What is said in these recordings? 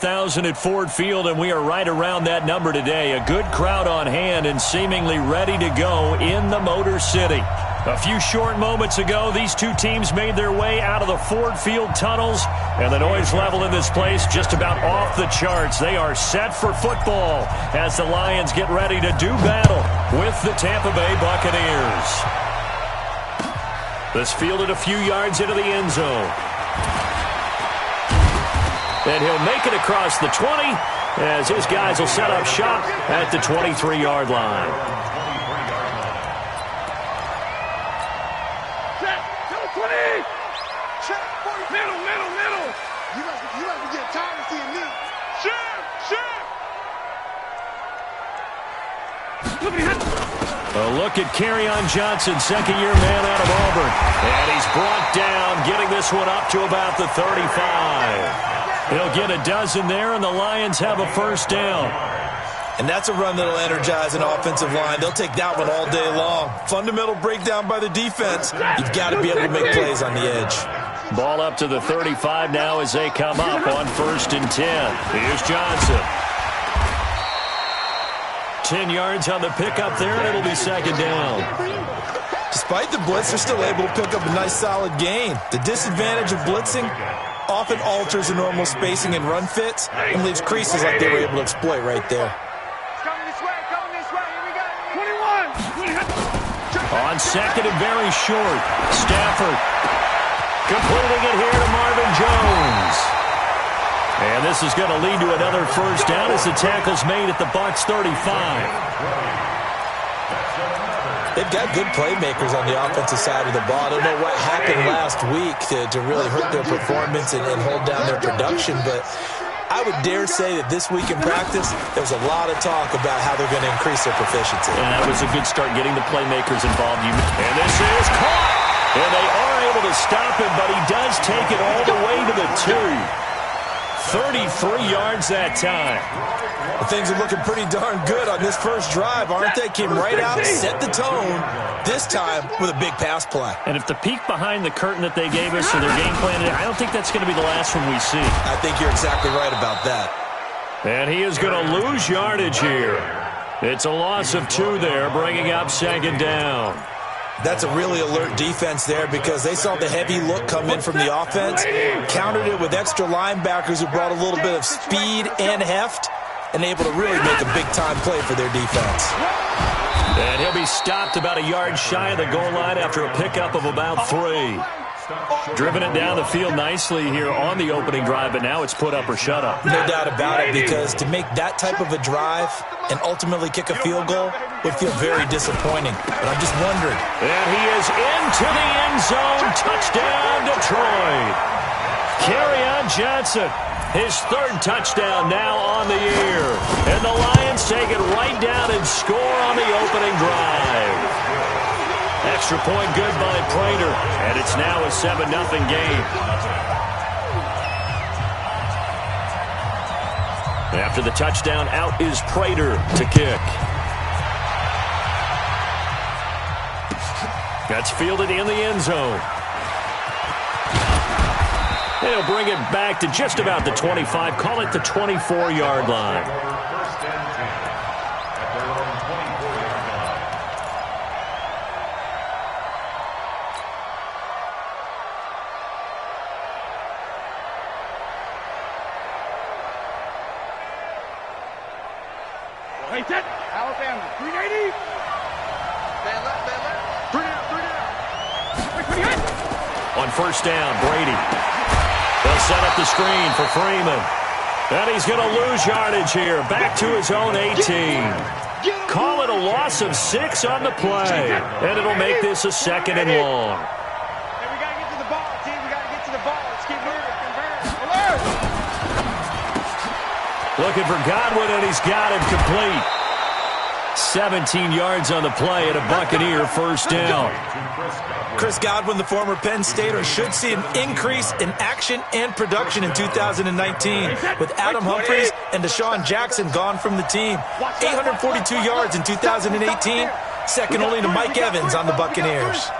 1,000 at Ford Field, and we are right around that number today. A good crowd on hand and seemingly ready to go in the Motor City. A few short moments ago, these two teams made their way out of the Ford Field tunnels, and the noise level in this place just about off the charts. They are set for football as the Lions get ready to do battle with the Tampa Bay Buccaneers. This fielded a few yards into the end zone. And he'll make it across the 20 as his guys will set up shop at the 23-yard line. Check, 20. Check, middle. You guys can get tired of seeing me. Check. A look at Kerryon Johnson, second-year man out of Auburn. And he's brought down, getting this one up to about the 35. He'll get a dozen there, and the Lions have a first down. And that's a run that'll energize an offensive line. They'll take that one all day long. Fundamental breakdown by the defense. You've got to be able to make plays on the edge. Ball up to the 35 now as they come up on 1st and 10. Here's Johnson. 10 yards on the pickup there, and it'll be second down. Despite the blitz, they're still able to pick up a nice solid gain. The disadvantage of blitzing often alters the normal spacing and run fits and leaves creases like they were able to exploit right there. Coming this way. Here we go. 21. On second and very short, Stafford completing it here to Marvin Jones. And this is going to lead to another first down as the tackle's made at the Bucks 35. They've got good playmakers on the offensive side of the ball. I don't know what happened last week to really hurt their performance and hold down their production, but I would dare say that this week in practice, there's a lot of talk about how they're going to increase their proficiency. And that was a good start getting the playmakers involved. And this is caught. And they are able to stop him, but he does take it all the way to the 2. 33 yards that time. Well, things are looking pretty darn good on this first drive, aren't they? Came right out, set the tone, this time with a big pass play. And if the peek behind the curtain that they gave us or their game plan, I don't think that's going to be the last one we see. I think you're exactly right about that. And he is going to lose yardage here. It's a loss of 2 there, bringing up second down. That's a really alert defense there because they saw the heavy look come in from the offense, countered it with extra linebackers who brought a little bit of speed and heft, and able to really make a big-time play for their defense. And he'll be stopped about a yard shy of the goal line after a pickup of about 3. Driven it down the field nicely here on the opening drive, but now it's put up or shut up. No doubt about it, because to make that type of a drive and ultimately kick a field goal would feel very disappointing. But I'm just wondering. And he is into the end zone. Touchdown, Detroit. Kerryon Johnson, his 3rd touchdown now on the year. And the Lions take it right down and score on the opening drive. Extra point good by Prater, and it's now a 7-0 game. After the touchdown, out is Prater to kick. That's fielded in the end zone. They'll bring it back to just about the 25, call it the 24-yard line. Alabama, 380. Bad left. 3 down. On first down, Brady. They'll set up the screen for Freeman. And he's going to lose yardage here. Back to his own 18. Call it a loss of 6 on the play. And it'll make this a 2nd and long. Hey, we got to get to the ball, team. We got to get to the ball. Let's keep moving. Alert. Looking for Godwin, and he's got him complete. 17 yards on the play and a Buccaneer first down. Chris Godwin, the former Penn Stater, should see an increase in action and production in 2019 with Adam Humphries and Deshaun Jackson gone from the team. 842 yards in 2018, second only to Mike Evans on the Buccaneers.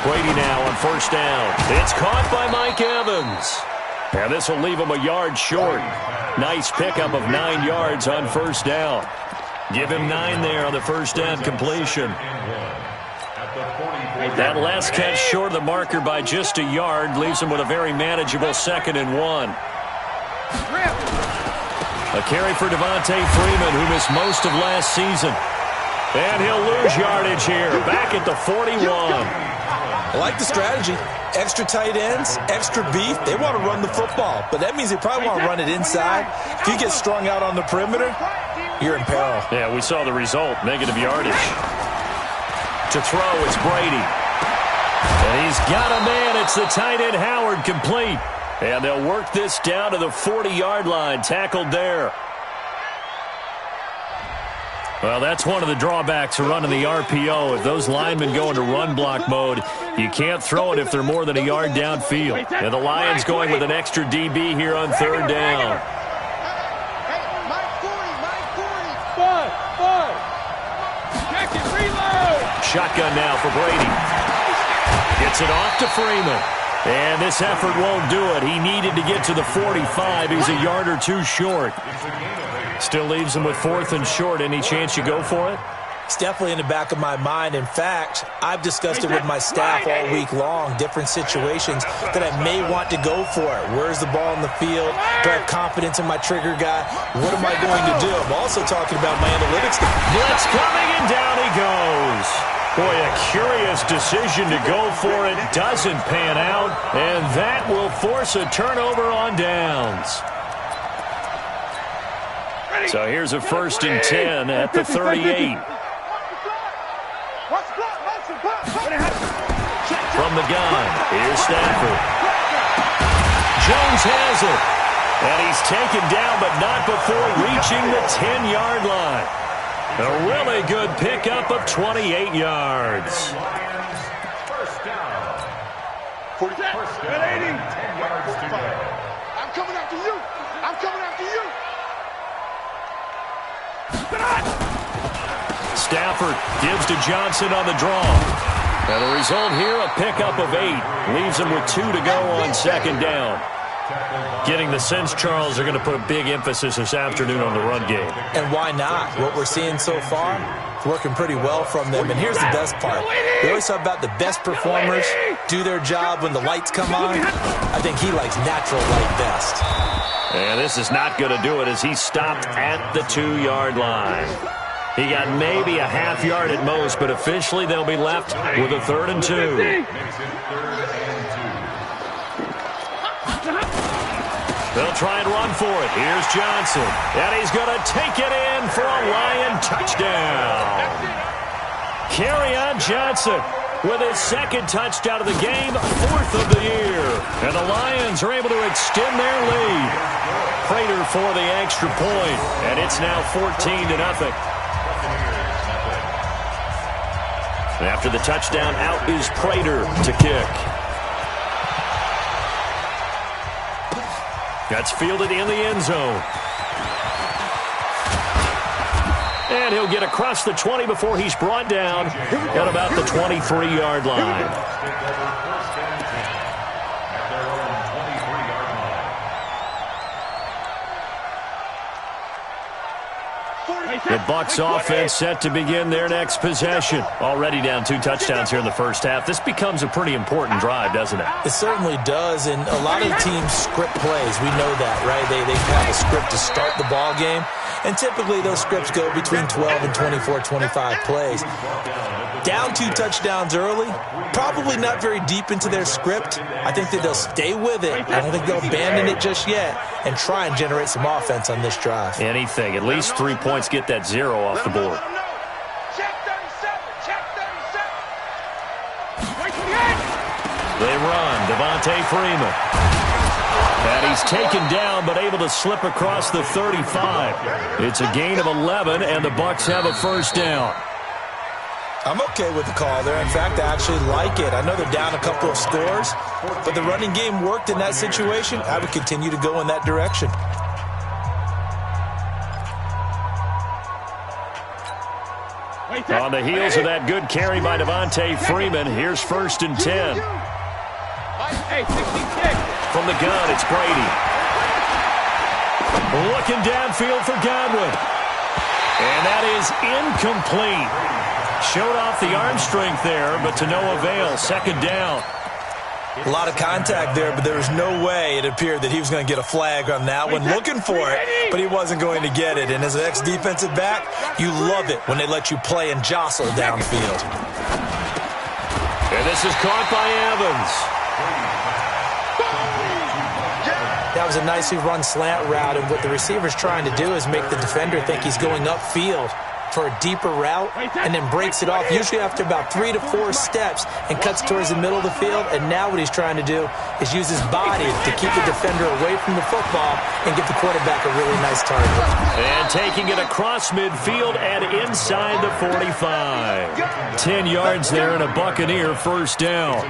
Brady now on first down. It's caught by Mike Evans. And this will leave him a yard short. Nice pickup of 9 yards on first down. Give him 9 there on the first down completion. That last catch short of the marker by just a yard leaves him with a very manageable 2nd and 1. A carry for Devontae Freeman, who missed most of last season. And he'll lose yardage here, back at the 41. I like the strategy. Extra tight ends, extra beef. They want to run the football, but that means they probably want to run it inside. If you get strung out on the perimeter, you're in peril. Yeah, we saw the result, negative yardage. To throw, it's Brady. And he's got a man. It's the tight end Howard, complete. And they'll work this down to the 40-yard line, tackled there. Well, that's one of the drawbacks of running the RPO. If those linemen go into run block mode, you can't throw it if they're more than a yard downfield. And the Lions going with an extra DB here on 3rd down. Shotgun now for Brady. Gets it off to Freeman. And this effort won't do it. He needed to get to the 45. He's a yard or 2 short. Still leaves him with 4th and short. Any chance you go for it? It's definitely in the back of my mind. In fact, I've discussed it with my staff all week long, different situations that I may want to go for it. Where's the ball in the field? Do I have confidence in my trigger guy? What am I going to do? I'm also talking about my analytics. Blitz coming, and down he goes. Boy, a curious decision to go for it. Doesn't pan out, and that will force a turnover on downs. So here's a 1st and 10 at the 38. From the gun, here's Stafford. Jones has it. And he's taken down, but not before reaching the 10-yard line. A really good pickup of 28 yards. First down. 40. At 80. 10 yards to go. I'm coming after you. I'm coming after you. Stafford gives to Johnson on the draw. And the result here, a pickup of 8. Leaves him with 2 to go on 2nd down. Getting the sense, Charles, they're going to put a big emphasis this afternoon on the run game. And why not? What we're seeing so far, it's working pretty well from them. And here's the best part. We always talk about the best performers do their job when the lights come on. I think he likes natural light best. And this is not going to do it as he stopped at the 2-yard line. He got maybe a half yard at most, but officially they'll be left with a 3rd and 2. They'll try and run for it. Here's Johnson. And he's going to take it in for a Lion touchdown. Kerryon Johnson with his 2nd touchdown of the game, 4th of the year. And the Lions are able to extend their lead. Prater for the extra point, and it's now 14-0. After the touchdown, out is Prater to kick. That's fielded in the end zone. And he'll get across the 20 before he's brought down at about the 23-yard line. The Bucs offense set to begin their next possession. Already down 2 touchdowns here in the first half. This becomes a pretty important drive, doesn't it? It certainly does, and a lot of teams script plays. We know that, right? They have a script to start the ball game, and typically those scripts go between 12 and 24, 25 plays. Down 2 touchdowns early, probably not very deep into their script. I think that they'll stay with it. I don't think they'll abandon it just yet and try and generate some offense on this drive. Anything. At least 3 points, get that 0 off the board. Check 37. Check 37. They run. Devontae Freeman. And he's taken down, but able to slip across the 35. It's a gain of 11, and the Bucs have a first down. I'm okay with the call there. In fact, I actually like it. I know they're down a couple of scores, but the running game worked in that situation. I would continue to go in that direction. On the heels of that good carry by Devontae Freeman, here's 1st and 10. from the gun, it's Brady. Looking downfield for Godwin. And that is incomplete. Showed off the arm strength there, but to no avail. Second down. A lot of contact there, but there was no way it appeared that he was going to get a flag on that one. Looking for it, but he wasn't going to get it. And as an ex-defensive back, you love it when they let you play and jostle downfield. And this is caught by Evans. That was a nicely run slant route, and what the receiver's trying to do is make the defender think he's going upfield for a deeper route, and then breaks it off, usually after about 3 to 4 steps, and cuts towards the middle of the field. And now what he's trying to do is use his body to keep the defender away from the football and give the quarterback a really nice target. And taking it across midfield and inside the 45. 10 yards there and a Buccaneer first down.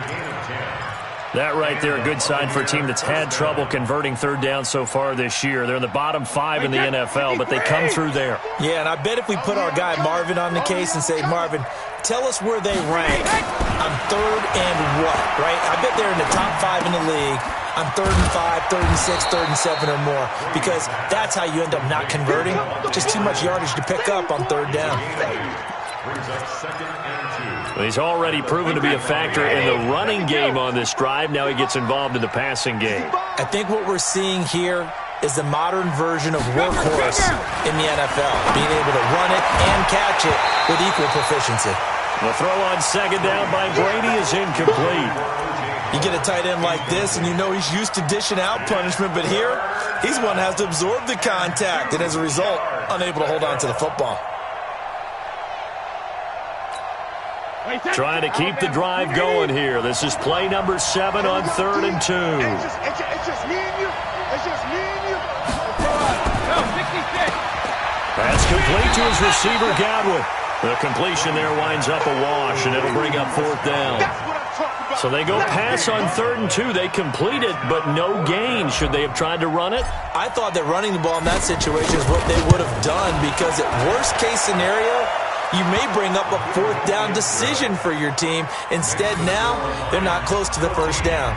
That right there, a good sign for a team that's had trouble converting third down so far this year. They're in the bottom 5 in the NFL, but they come through there. Yeah, and I bet if we put our guy Marvin on the case and say, Marvin, tell us where they rank on third and what, right? I bet they're in the top 5 in the league on 3rd and 5, 3rd and 6, 3rd and 7 or more, because that's how you end up not converting. Just too much yardage to pick up on third down. Well, he's already proven to be a factor in the running game on this drive. Now he gets involved in the passing game. I think what we're seeing here is the modern version of workhorse in the NFL, being able to run it and catch it with equal proficiency. The throw on second down by Brady is incomplete. You get a tight end like this, and you know he's used to dishing out punishment, but here, he's one that has to absorb the contact, and as a result, unable to hold on to the football. Trying to keep the drive going here. This is play number 7 on 3rd and 2. It's just me and you. It's just me and you. That's complete to his receiver, Godwin. The completion there winds up a wash, and it'll bring up 4th down. So they go pass on 3rd and 2. They complete it, but no gain. Should they have tried to run it? I thought that running the ball in that situation is what they would have done, because at worst case scenario, you may bring up a 4th down decision for your team. Instead, now, they're not close to the first down.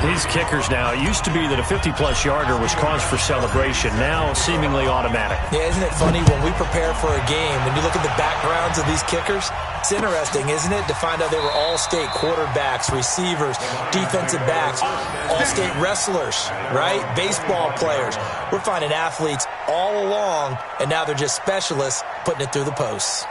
These kickers now, it used to be that a 50-plus yarder was cause for celebration. Now, seemingly automatic. Yeah, isn't it funny when we prepare for a game, when you look at the backgrounds of these kickers? It's interesting, isn't it, to find out they were all-state quarterbacks, receivers, defensive backs, all-state wrestlers, right? Baseball players. We're finding athletes all along, and now they're just specialists putting it through the posts.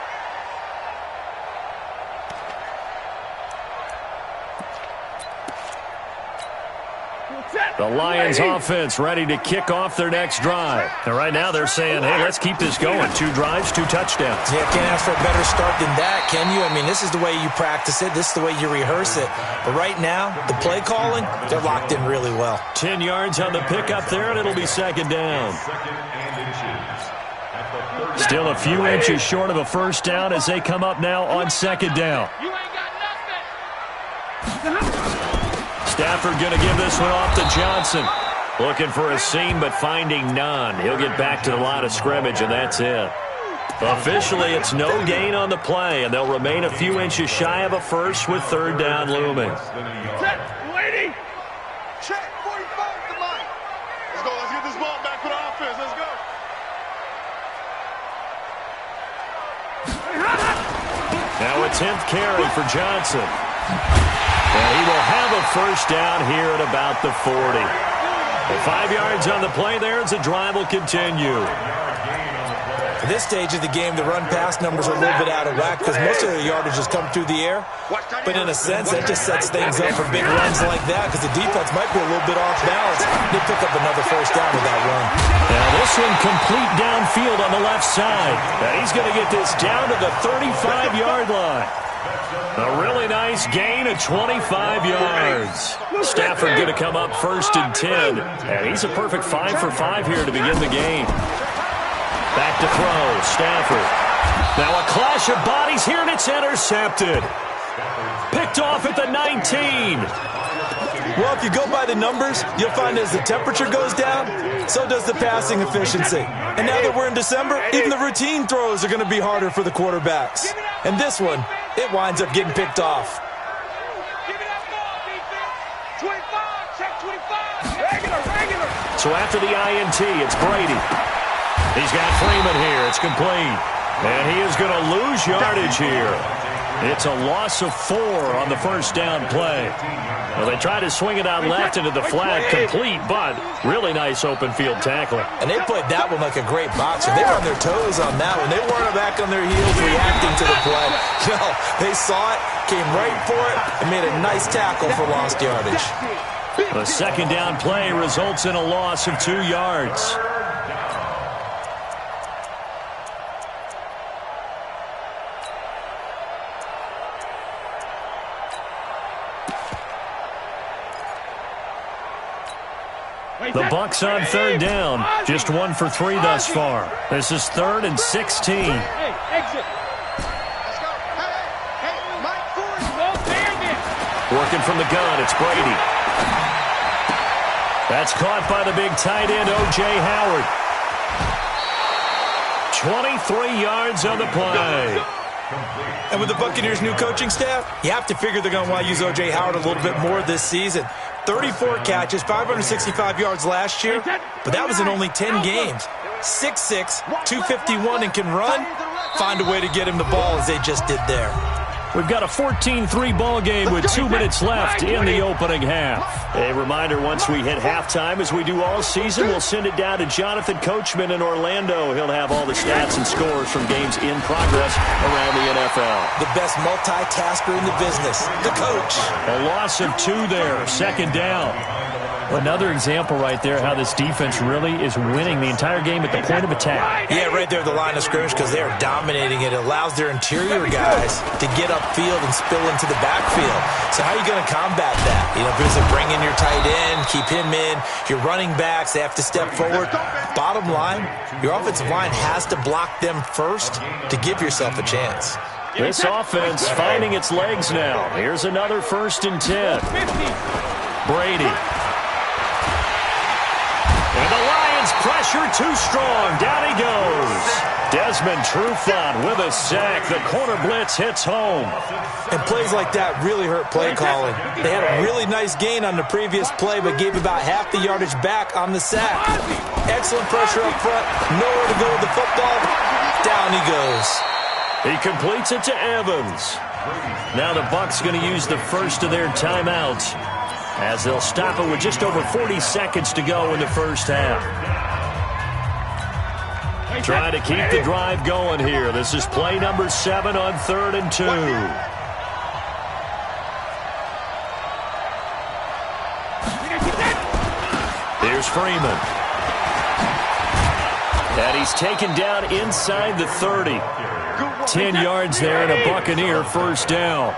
The Lions offense ready to kick off their next drive. And right now they're saying, hey, let's keep this going. 2 drives, 2 touchdowns. Yeah, can't ask for a better start than that, can you? I mean, this is the way you practice it. This is the way you rehearse it. But right now, the play calling, they're locked in really well. 10 yards on the pickup there, and it'll be 2nd down. Still a few inches short of a first down as they come up now on 2nd down. Stafford going to give this one off to Johnson. Looking for a seam, but finding none. He'll get back to the line of scrimmage, and that's it. Officially, it's no gain on the play, and they'll remain a few inches shy of a first with 3rd down looming. Check, lady. Check, 45 to line. Let's go. Let's get this ball back for the offense. Let's go. Now a 10th carry for Johnson. And he will have a first down here at about the 40. 5 yards on the play there as the drive will continue. At this stage of the game, the run-pass numbers are a little bit out of whack because most of the yardage has come through the air. But in a sense, that just sets things up for big runs like that because the defense might be a little bit off balance. They pick up another first down with that run. Now this one complete downfield on the left side. And he's going to get this down to the 35-yard line. A really nice gain of 25 yards. Stafford going to come up 1st and 10. And he's a perfect 5 for 5 here to begin the game. Back to throw, Stafford. Now a clash of bodies here, and it's intercepted. Picked off at the 19. Well, if you go by the numbers, you'll find as the temperature goes down, so does the passing efficiency. And now that we're in December, even the routine throws are going to be harder for the quarterbacks. And this one, it winds up getting picked off. Give me that ball, defense. 25, check So after the INT, it's Brady. He's got Freeman here. It's complete. And he is going to lose yardage here. It's a loss of 4 on the first down play. Well, they try to swing it out left into the flat, complete, but really nice open field tackling. And they played that one like a great boxer. They were on their toes on that one. They weren't back on their heels reacting to the play. No, they saw it, came right for it, and made a nice tackle for lost yardage. The second down play results in a loss of 2 yards. The Bucks on third down. Just 1 for 3 thus far. This is 3rd and 16. Hey, exit. Let's go. Hey, Mike Ford. Working from the gun, it's Brady. That's caught by the big tight end, O.J. Howard. 23 yards on the play. And with the Buccaneers' new coaching staff, you have to figure they're going to want to use O.J. Howard a little bit more this season. 34 catches, 565 yards last year, but that was in only 10 games. 6'6", 251, and can run. Find a way to get him the ball as they just did there. We've got a 14-3 ball game with 2 minutes left in the opening half. A reminder, once we hit halftime, as we do all season, we'll send it down to Jonathan Coachman in Orlando. He'll have all the stats and scores from games in progress around the NFL. The best multitasker in the business, the coach. A loss of 2 there, second down. Another example right there how this defense really is winning the entire game at the point of attack. Yeah, right there at the line of scrimmage because they are dominating it. It allows their interior guys to get upfield and spill into the backfield. So how are you going to combat that? You know, because they bring in your tight end, keep him in. Your running backs, they have to step forward. Bottom line, your offensive line has to block them first to give yourself a chance. This offense finding its legs now. Here's another 1st and 10. Brady. And the Lions pressure too strong. Down he goes. Desmond Trufant with a sack. The corner blitz hits home. And plays like that really hurt play calling. They had a really nice gain on the previous play, but gave about half the yardage back on the sack. Excellent pressure up front. Nowhere to go with the football. Down he goes. He completes it to Evans. Now the Bucks going to use the first of their timeouts, as they'll stop it with just over 40 seconds to go in the first half. Trying to keep the drive going here. This is play number 7 on 3rd and 2. Here's Freeman. And he's taken down inside the 30. 10 yards there and a Buccaneer first down.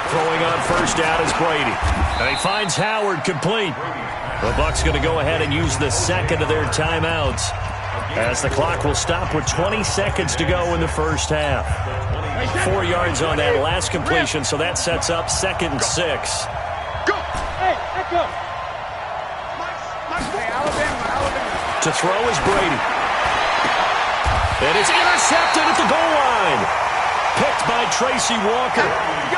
Throwing on first down is Brady. And he finds Howard complete. The Bucks going to go ahead and use the second of their timeouts, as the clock will stop with 20 seconds to go in the first half. 4 yards on that last completion, so that sets up 2nd and 6. Go! Hey, let's go! To throw is Brady. And it's intercepted at the goal line. Picked by Tracy Walker.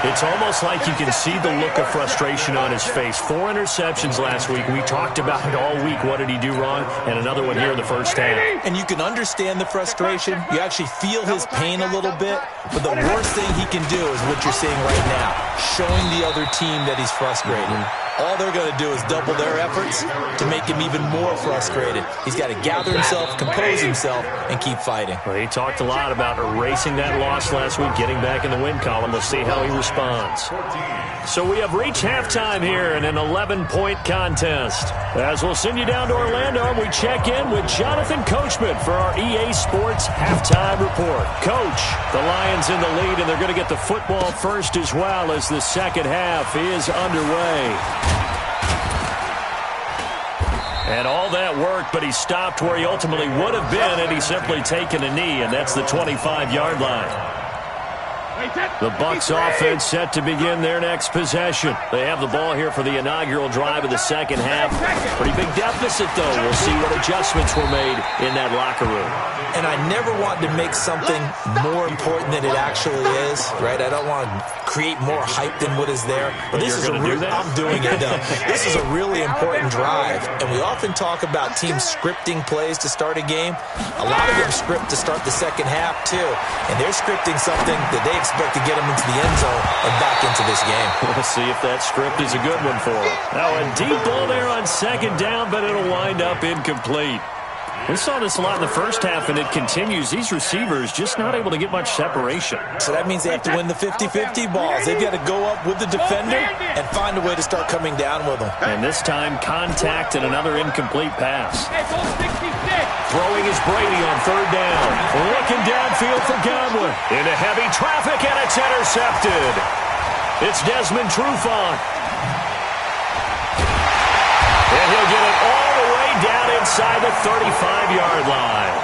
It's almost like you can see the look of frustration on his face. 4 interceptions last week. We talked about it all week. What did he do wrong? And another one here in the first half. And you can understand the frustration. You actually feel his pain a little bit. But the worst thing he can do is what you're seeing right now. Showing the other team that he's frustrated. All they're going to do is double their efforts to make him even more frustrated. He's got to gather himself, compose himself, and keep fighting. Well, he talked a lot about erasing that loss last week, getting back in the win column. We'll see how he responds. So we have reached halftime here in an 11-point contest. As we'll send you down to Orlando, and we check in with Jonathan Coachman for our EA Sports Halftime Report. Coach, the Lions in the lead, and they're going to get the football first as well as the second half is underway. And all that work, but he stopped where he ultimately would have been had he simply taken a knee, and that's the 25-yard line. The Bucks offense set to begin their next possession. They have the ball here for the inaugural drive of the second half. Pretty big deficit, though. We'll see what adjustments were made in that locker room. And I never want to make something more important than it actually is, right? I don't want to create more hype than what is there. But this is I'm doing it, though. This is a really important drive. And we often talk about teams scripting plays to start a game. A lot of them script to start the second half, too. And they're scripting something that they expect to get them into the end zone and back into this game. We'll see if that script is a good one for them. Now a deep ball there on second down, but it'll wind up incomplete. We saw this a lot in the first half, and it continues. These receivers just not able to get much separation. So that means they have to win the 50-50 balls. They've got to go up with the defender and find a way to start coming down with them. And this time, contact and another incomplete pass. Throwing is Brady on third down. Looking downfield for Godwin. Into heavy traffic, and it's intercepted. It's Desmond Trufant. And he'll get it all the way down inside the 35-yard line.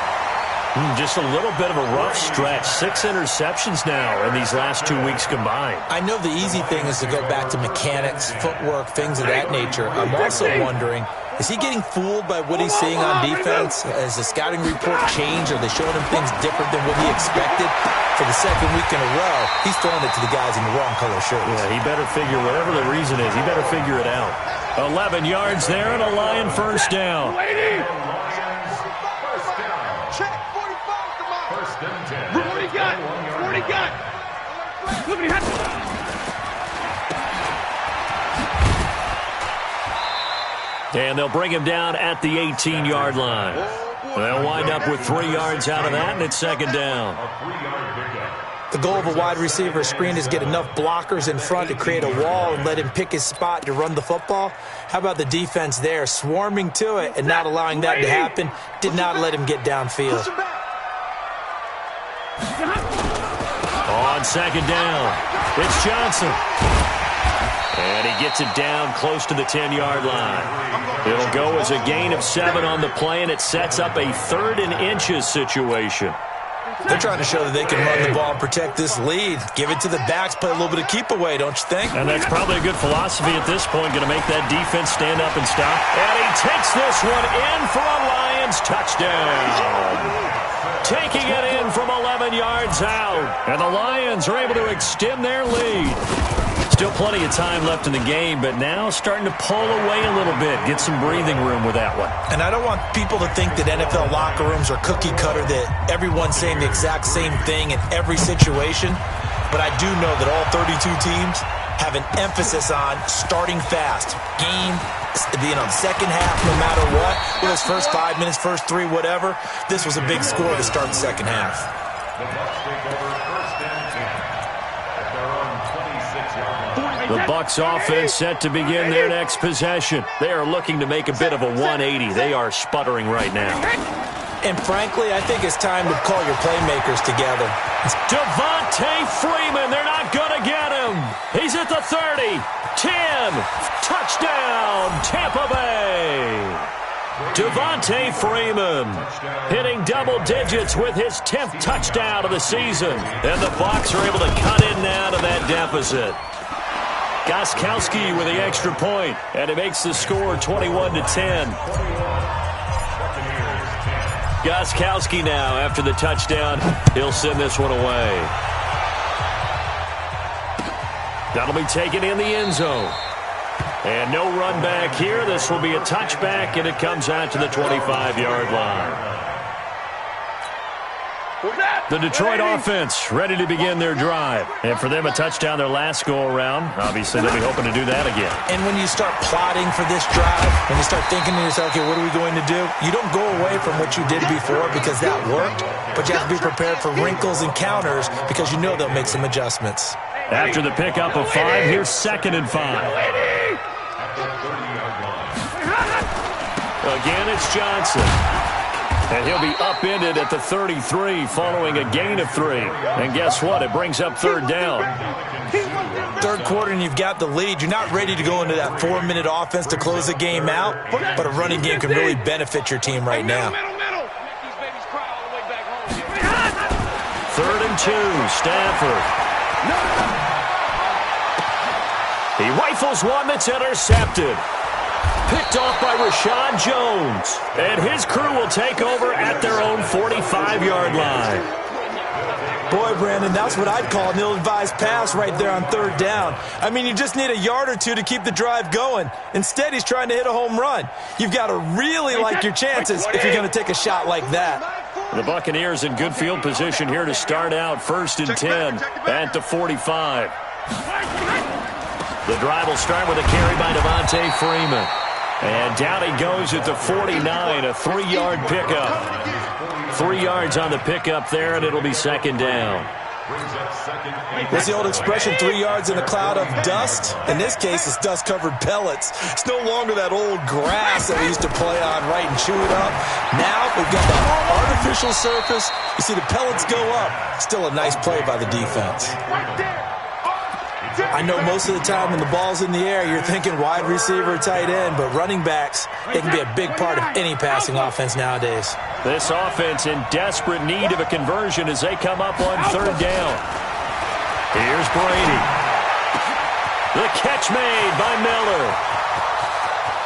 Just a little bit of a rough stretch. 6 interceptions now in these last 2 weeks combined. I know the easy thing is to go back to mechanics, footwork, things of that nature. I'm also wondering, is he getting fooled by what he's seeing on defense? Has the scouting report changed? Are they showing him things different than what he expected? For the second week in a row, he's throwing it to the guys in the wrong color shirts. Yeah, he better figure, whatever the reason is, he better figure it out. 11 yards there and a Lion first down. Check 45. First and 10. What do you got? What do you got? And they'll bring him down at the 18-yard line. They'll wind up with 3 yards out of that, and it's second down. The goal of a wide receiver screen is get enough blockers in front to create a wall and let him pick his spot to run the football. How about the defense there, swarming to it and not allowing that to happen? Did not let him get downfield. On second down, it's Johnson. And he gets it down close to the 10-yard line. It'll go as a gain of 7 on the play, and it sets up a 3rd and inches situation. They're trying to show that they can run the ball and protect this lead. Give it to the backs, play a little bit of keep away, don't you think? And that's probably a good philosophy at this point, going to make that defense stand up and stop. And he takes this one in for a Lions touchdown. Taking it in from 11 yards out. And the Lions are able to extend their lead. Still plenty of time left in the game, but now starting to pull away a little bit, get some breathing room with that one. And I don't want people to think that NFL locker rooms are cookie cutter, that everyone's saying the exact same thing in every situation. But I do know that all 32 teams have an emphasis on starting fast. Game, the second half, no matter what. Whether it's first 5 minutes, first 3, whatever. This was a big score to start the second half. The Bucks take over first and 10 at their own 26-yard line. The Bucks offense set to begin their next possession. They are looking to make a bit of a 180. They are sputtering right now. And frankly, I think it's time to call your playmakers together. Devontae Freeman, they're not going to get him. He's at the 30, 10, touchdown, Tampa Bay. Devontae Freeman hitting double digits with his 10th touchdown of the season. And the Bucs are able to cut in now to that deficit. Gostkowski with the extra point, and it makes the score 21-10. Gostkowski now, after the touchdown, he'll send this one away. That'll be taken in the end zone. And no run back here. This will be a touchback, and it comes out to the 25-yard line. The Detroit offense ready to begin their drive. And for them, a touchdown their last go-around. Obviously, they'll be hoping to do that again. And when you start plotting for this drive, when you start thinking to yourself, okay, what are we going to do? You don't go away from what you did before because that worked, but you have to be prepared for wrinkles and counters because you know they'll make some adjustments. After the pickup of 5, here's 2nd and 5. Again, it's Johnson. And he'll be upended at the 33 following a gain of 3. And guess what? It brings up 3rd down. Third quarter and you've got the lead. You're not ready to go into that 4-minute offense to close the game out, but a running game can really benefit your team right now. 3rd and 2, Stafford. He rifles one that's intercepted. Picked off by Rashad Jones. And his crew will take over at their own 45-yard line. Boy, Brandon, that's what I'd call an ill-advised pass right there on third down. I mean, you just need a yard or two to keep the drive going. Instead, he's trying to hit a home run. You've got to really like your chances if you're going to take a shot like that. The Buccaneers in good field position here to start out 1st and 10 at the 45. The drive will start with a carry by Devontae Freeman. And down he goes at the 49, a 3-yard pickup. 3 yards on the pickup there, and it'll be 2nd down. What's the old expression, 3 yards in a cloud of dust? In this case, it's dust-covered pellets. It's no longer that old grass that we used to play on, right, and chew it up. Now we've got the artificial surface. You see the pellets go up. Still a nice play by the defense. I know most of the time when the ball's in the air, you're thinking wide receiver, tight end, but running backs, they can be a big part of any passing offense nowadays. This offense in desperate need of a conversion as they come up on 3rd down. Here's Brady. The catch made by Miller.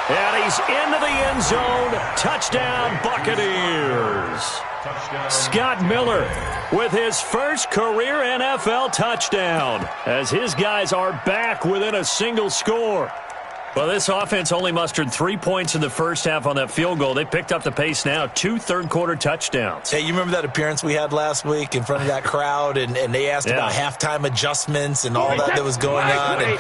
And he's into the end zone. Touchdown, Buccaneers. Scott Miller with his first career NFL touchdown as his guys are back within a single score. Well, this offense only mustered 3 points in the first half on that field goal. They picked up the pace now, 2 third-quarter touchdowns. Hey, you remember that appearance we had last week in front of that crowd, and they asked about halftime adjustments and all that was going on. And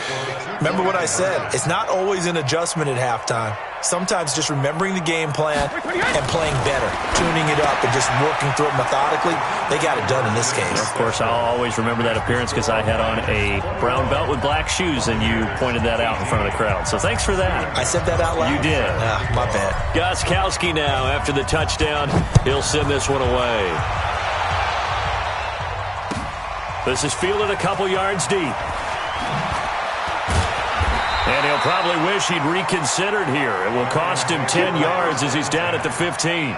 remember what I said, it's not always an adjustment at halftime. Sometimes just remembering the game plan and playing better, tuning it up and just working through it methodically. They got it done in this case. Of course, I'll always remember that appearance because I had on a brown belt with black shoes, and you pointed that out in front of the crowd. So thanks for that. I said that out loud? You did. My bad. Gostkowski now, after the touchdown, he'll send this one away. This is fielded a couple yards deep. And he'll probably wish he'd reconsidered here. It will cost him 10 yards as he's down at the 15.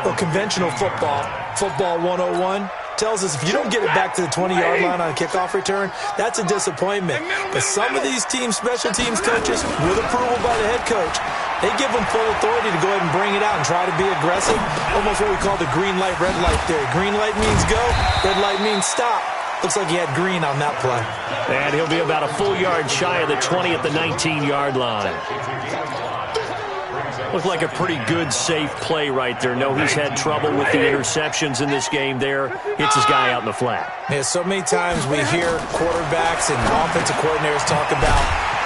Well, conventional football 101, tells us if you don't get it back to the 20-yard line on a kickoff return, that's a disappointment. But some of these special teams coaches, with approval by the head coach, they give them full authority to go ahead and bring it out and try to be aggressive. Almost what we call the green light, red light theory. Green light means go, red light means stop. Looks like he had green on that play. And he'll be about a full yard shy of the 20 at the 19-yard line. Looked like a pretty good, safe play right there. No, he's had trouble with the interceptions in this game there. Hits his guy out in the flat. Yeah, so many times we hear quarterbacks and offensive coordinators talk about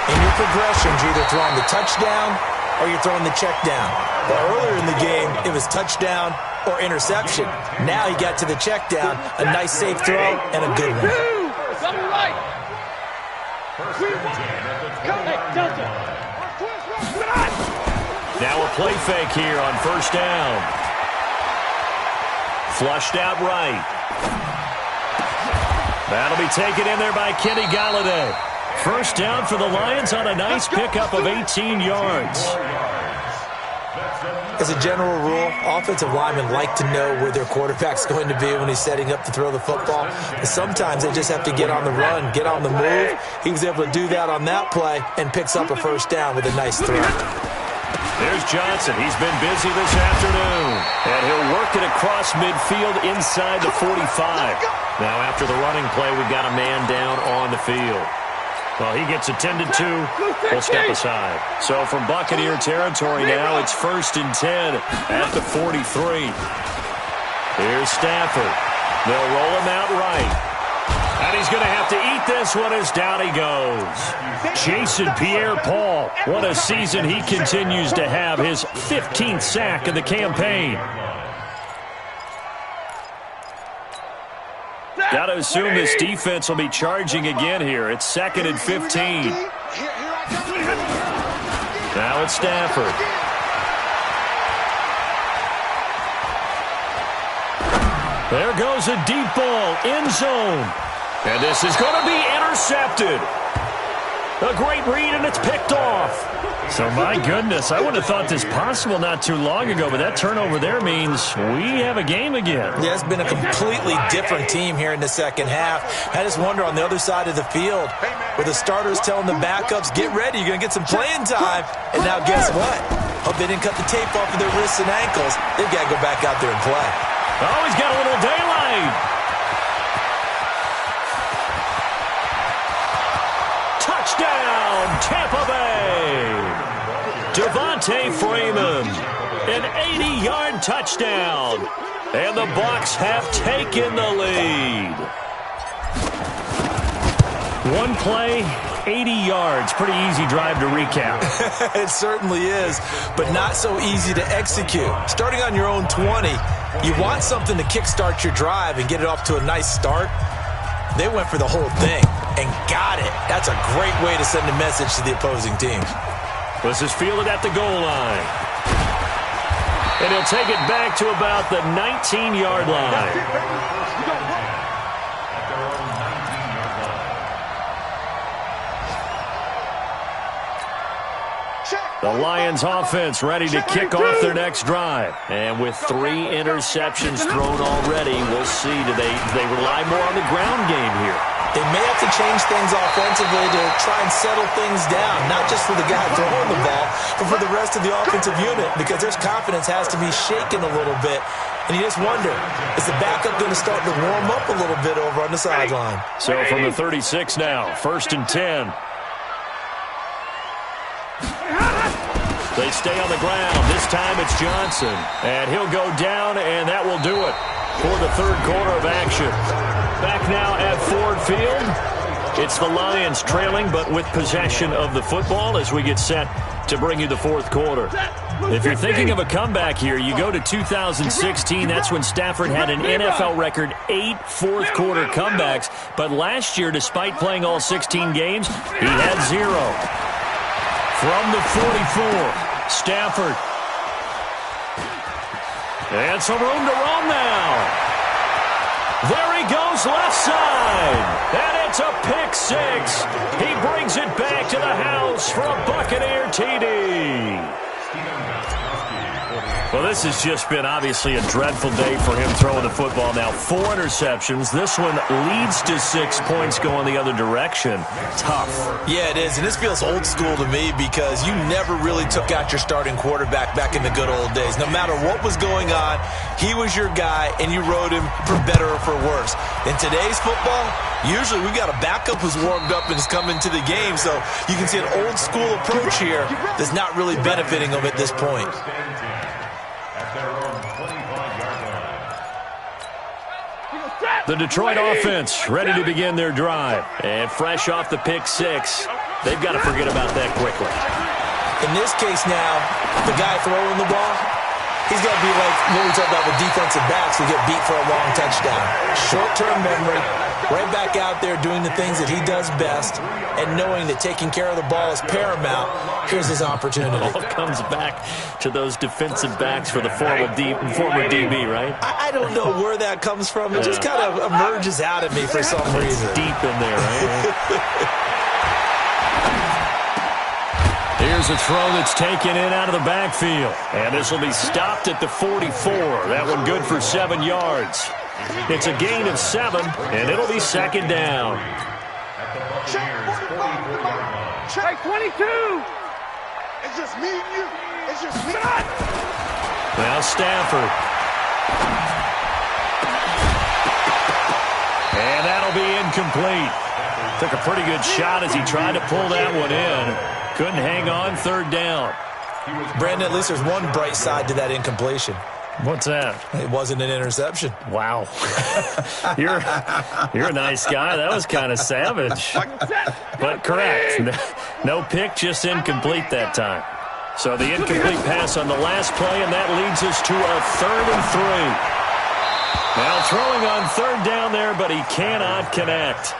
in your progressions, you're either throwing the touchdown or you're throwing the check down. But earlier in the game, it was touchdown or interception. Now he got to the check down, a nice safe throw, and a good one. Now a play fake here on 1st down. Flushed out right. That'll be taken in there by Kenny Golladay. 1st down for the Lions on a nice pickup of 18 yards. As a general rule, offensive linemen like to know where their quarterback's going to be when he's setting up to throw the football. But sometimes they just have to get on the run, get on the move. He was able to do that on that play and picks up a 1st down with a nice throw. There's Johnson. He's been busy this afternoon. And he'll work it across midfield inside the 45. Now after the running play, we've got a man down on the field. Well, he gets attended to. We'll step aside. So from Buccaneer territory now, it's 1st and 10 at the 43. Here's Stafford. They'll roll him out right. And he's going to have to eat this one as down he goes. Jason Pierre-Paul. What a season he continues to have. His 15th sack of the campaign. Got to assume this defense will be charging again here. It's 2nd and 15. Now it's Stafford. There goes a deep ball, end zone. And this is going to be intercepted. A great read, and it's picked off. So, my goodness, I wouldn't have thought this possible not too long ago, but that turnover there means we have a game again. Yeah, it's been a completely different team here in the second half. I just wonder on the other side of the field, where the starters telling the backups, get ready, you're going to get some playing time. And now guess what? Hope they didn't cut the tape off of their wrists and ankles. They've got to go back out there and play. Oh, he's got a little daylight. Touchdown, Tampa Bay. Devontae Freeman, an 80-yard touchdown. And the Bucs have taken the lead. One play, 80 yards. Pretty easy drive to recap. It certainly is, but not so easy to execute. Starting on your own 20, you want something to kickstart your drive and get it off to a nice start. They went for the whole thing and got it. That's a great way to send a message to the opposing team. This is fielded at the goal line. And he'll take it back to about the 19-yard line. The Lions offense ready to kick off their next drive. And with 3 interceptions thrown already, we'll see. Do they rely more on the ground game here? They may have to change things offensively to try and settle things down, not just for the guy throwing the ball, but for the rest of the offensive unit, because their confidence has to be shaken a little bit. And you just wonder, is the backup going to start to warm up a little bit over on the sideline? So from the 36 now, 1st and 10. They stay on the ground. This time it's Johnson. And he'll go down, and that will do it for the third quarter of action. Back now at Ford Field. It's the Lions trailing, but with possession of the football as we get set to bring you the fourth quarter. If you're thinking of a comeback here, you go to 2016. That's when Stafford had an NFL record 8 fourth-quarter comebacks. But last year, despite playing all 16 games, he had 0. From the 44, Stafford. And some room to roam now. There he goes left side. And it's a pick 6. He brings it back to the house for a Buccaneer TD. Well, this has just been obviously a dreadful day for him throwing the football. Now 4 interceptions. This one leads to 6 points going the other direction. Tough. Yeah, it is. And this feels old school to me because you never really took out your starting quarterback back in the good old days. No matter what was going on, he was your guy, and you rode him for better or for worse. In today's football, usually we've got a backup who's warmed up and is coming to the game. So you can see an old school approach here that's not really benefiting him at this point. The Detroit offense ready to begin their drive. And fresh off the pick 6, they've got to forget about that quickly. In this case now, the guy throwing the ball, he's got to be like what we talked about with defensive backs who get beat for a long touchdown. Short-term memory, right back out there doing the things that he does best, and knowing that taking care of the ball is paramount. Here's his opportunity. It all comes back to those defensive backs for the former DB, right? I don't know where that comes from. It just kind of emerges out of me for some reason. It's deep in there, right? Here's a throw that's taken in out of the backfield. And this will be stopped at the 44. That one good for 7 yards. It's a gain of 7, and it'll be 2nd down. Check 22. It's just me and you. It's just me. Now Stafford. And that'll be incomplete. Took a pretty good shot as he tried to pull that one in. Couldn't hang on, 3rd down. Brandon, at least there's one bright side to that incompletion. What's that? It wasn't an interception. Wow. You're a nice guy. That was kind of savage. But correct. No pick, just incomplete that time. So the incomplete pass on the last play, and that leads us to a 3rd and 3. Now throwing on 3rd down there, but he cannot connect.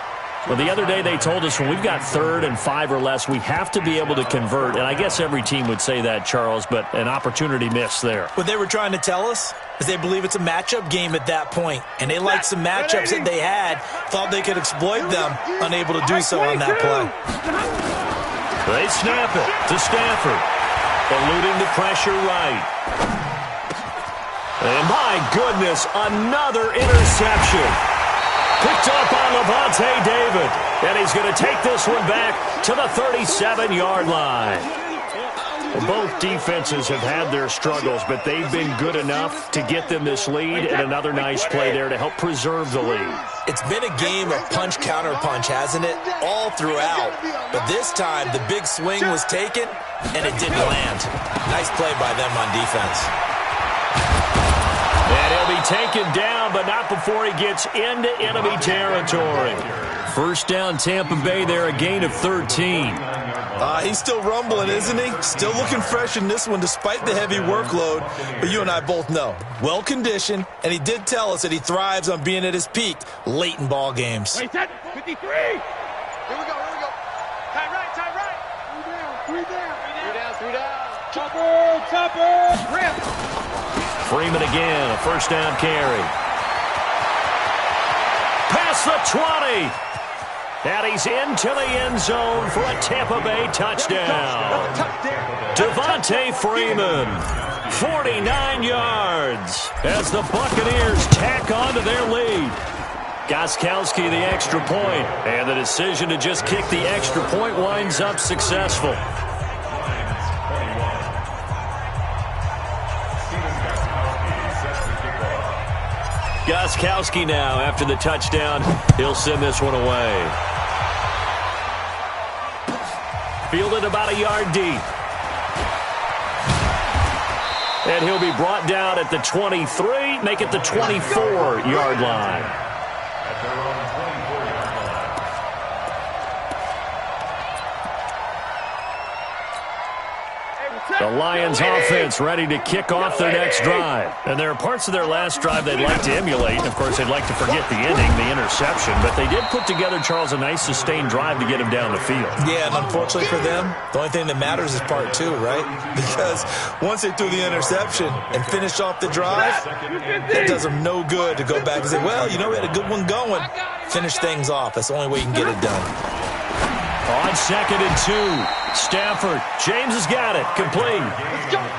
Well, the other day they told us when we've got 3rd and 5 or less, we have to be able to convert. And I guess every team would say that, Charles, but an opportunity missed there. What they were trying to tell us is they believe it's a matchup game at that point. And they liked some matchups that they had, thought they could exploit them, unable to do so on that play. They snap it to Stafford. Eluding the pressure right. And my goodness, another interception. Picked up by Lavonte David. And he's going to take this one back to the 37-yard line. Well, both defenses have had their struggles, but they've been good enough to get them this lead, and another nice play there to help preserve the lead. It's been a game of punch-counter-punch, hasn't it? All throughout. But this time, the big swing was taken, and it didn't land. Nice play by them on defense. And he'll be taken down, but not before he gets into enemy territory. First down, Tampa Bay there, a gain of 13. He's still rumbling, isn't he? Still looking fresh in this one despite the heavy workload. But you and I both know, well-conditioned, and he did tell us that he thrives on being at his peak late in ball games. Wait, 53! Here we go, here we go. Tie right. Three down. Chopper! Rip! Freeman again, a first down carry. Past the 20. And he's into the end zone for a Tampa Bay touchdown. Devontae Freeman, 49 yards, as the Buccaneers tack on to their lead. Gostkowski the extra point, and the decision to just kick the extra point winds up successful. Gostkowski now, after the touchdown, he'll send this one away. Fielded about a yard deep. And he'll be brought down at the 23, make it the 24-yard line. The Lions offense ready to kick off their next drive. And there are parts of their last drive they'd like to emulate. And, of course, they'd like to forget the ending, the interception. But they did put together, Charles, a nice sustained drive to get him down the field. Yeah, and unfortunately for them, the only thing that matters is part two, right? Because once they threw the interception and finished off the drive, it does them no good to go back and say, well, you know, we had a good one going. Finish things off. That's the only way you can get it done. On 2nd and 2, Stafford. James has got it. Complete.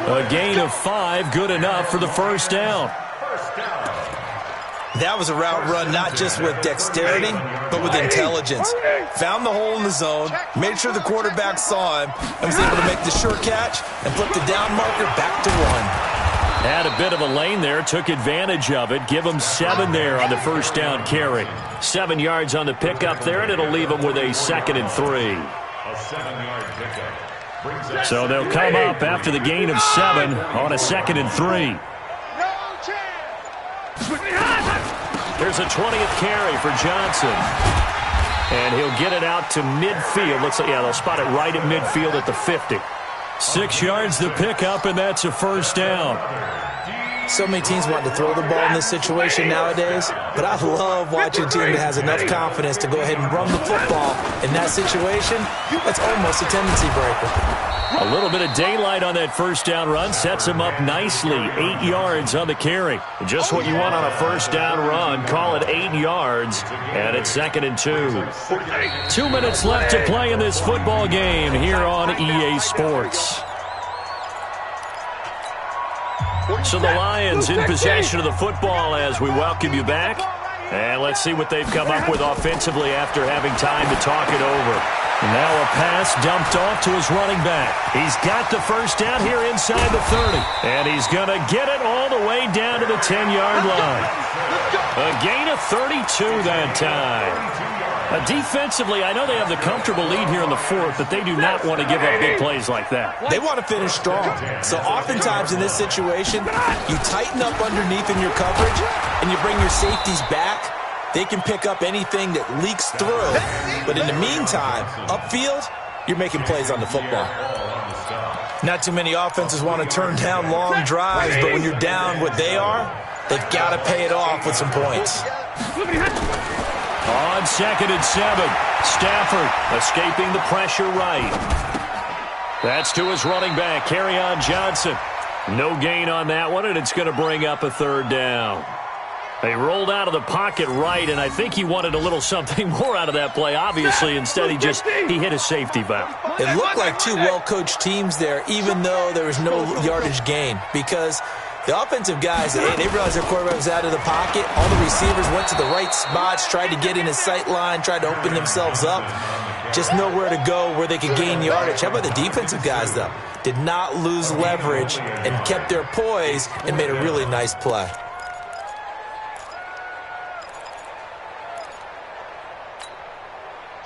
A gain of 5, good enough for the first down. That was a route run not just with dexterity, but with intelligence. Found the hole in the zone, made sure the quarterback saw him, and was able to make the sure catch and flip the down marker back to 1. Had a bit of a lane there, took advantage of it. Give him 7 there on the first down carry. 7 yards on the pickup there, and it'll leave him with a 2nd and 3. So they'll come up after the gain of 7 on a 2nd and 3. Here's a 20th carry for Johnson. And he'll get it out to midfield. Looks like, yeah, they'll spot it right at midfield at the 50. 6 yards the pickup, and that's a first down. So many teams want to throw the ball in this situation nowadays, but I love watching a team that has enough confidence to go ahead and run the football. In that situation, that's almost a tendency breaker. A little bit of daylight on that first down run sets him up nicely. 8 yards on the carry. Just what you want on a first down run. Call it 8 yards, and it's 2nd and 2. 2 minutes left to play in this football game here on EA Sports. So the Lions in possession of the football as we welcome you back. And let's see what they've come up with offensively after having time to talk it over. Now a pass dumped off to his running back. He's got the first down here inside the 30. And he's going to get it all the way down to the 10-yard line. A gain of 32 that time. Defensively, I know they have the comfortable lead here in the 4th, but they do not want to give up big plays like that. They want to finish strong. So oftentimes in this situation, you tighten up underneath in your coverage, and you bring your safeties back. They can pick up anything that leaks through. But in the meantime, upfield, you're making plays on the football. Not too many offenses want to turn down long drives, but when you're down what they are, they've got to pay it off with some points. On 2nd and 7, Stafford escaping the pressure right. That's to his running back, Kerryon Johnson. No gain on that one, and it's going to bring up a 3rd down. He rolled out of the pocket right, and I think he wanted a little something more out of that play. Obviously, instead he hit a safety valve. It looked like two well-coached teams there, even though there was no yardage gain, because the offensive guys, they realized their quarterback was out of the pocket. All the receivers went to the right spots, tried to get in his sight line, tried to open themselves up. Just nowhere to go where they could gain yardage. How about the defensive guys, though? Did not lose leverage and kept their poise and made a really nice play.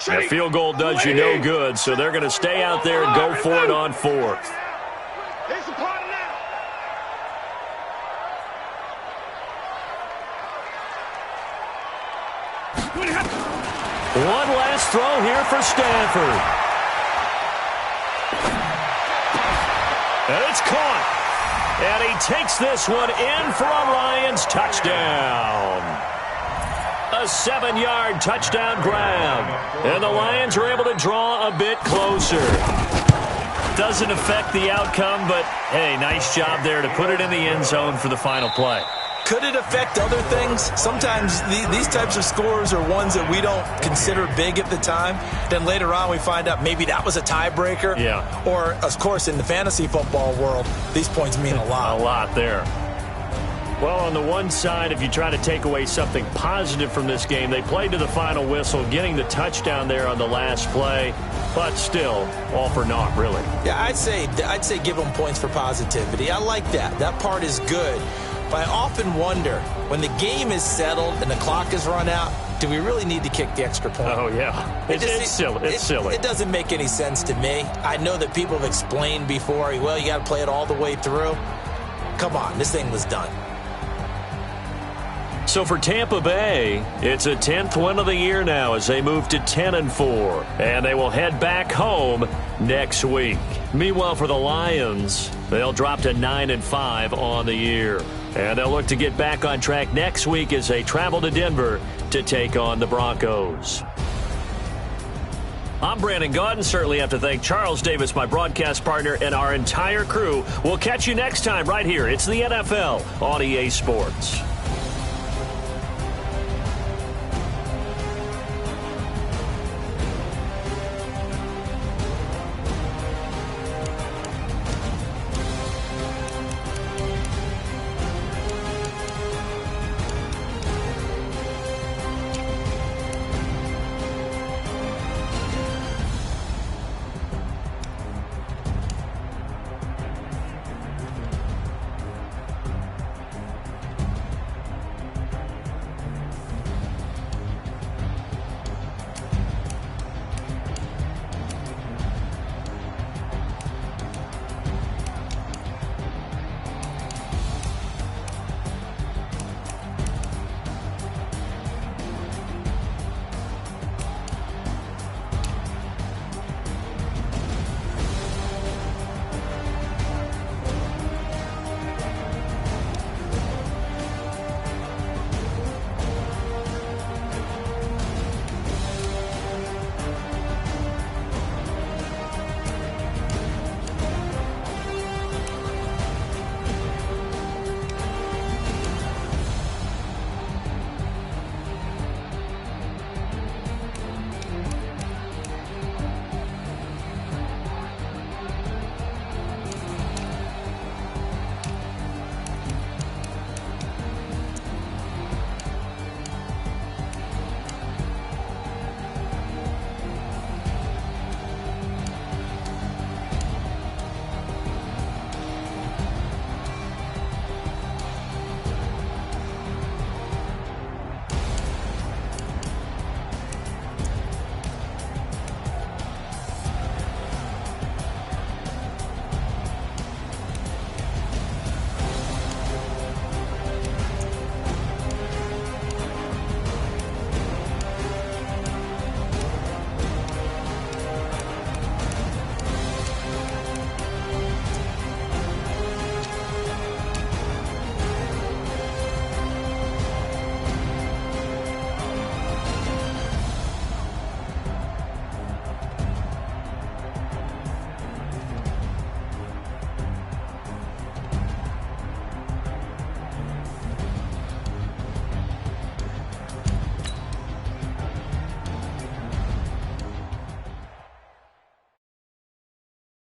A field goal does you no good, so they're going to stay out there and go for it on fourth. One last throw here for Stanford. And it's caught. And he takes this one in for a Lions touchdown. A 7-yard touchdown grab. And the Lions are able to draw a bit closer. Doesn't affect the outcome, but, hey, nice job there to put it in the end zone for the final play. Could it affect other things? Sometimes these types of scores are ones that we don't consider big at the time. Then later on we find out maybe that was a tiebreaker. Yeah. Or, of course, in the fantasy football world, these points mean a lot. A lot there. Well, on the one side, if you try to take away something positive from this game, they played to the final whistle, getting the touchdown there on the last play, but still, all for naught, really. Yeah, I'd say give them points for positivity. I like that. That part is good. But I often wonder, when the game is settled and the clock is run out, do we really need to kick the extra point? Oh, yeah. It's silly. It's silly. It doesn't make any sense to me. I know that people have explained before, well, you got to play it all the way through. Come on, this thing was done. So for Tampa Bay, it's a 10th win of the year now as they move to 10-4, and they will head back home next week. Meanwhile, for the Lions, they'll drop to 9-5 on the year, and they'll look to get back on track next week as they travel to Denver to take on the Broncos. I'm Brandon Gaudin. Certainly have to thank Charles Davis, my broadcast partner, and our entire crew. We'll catch you next time right here. It's the NFL on EA Sports.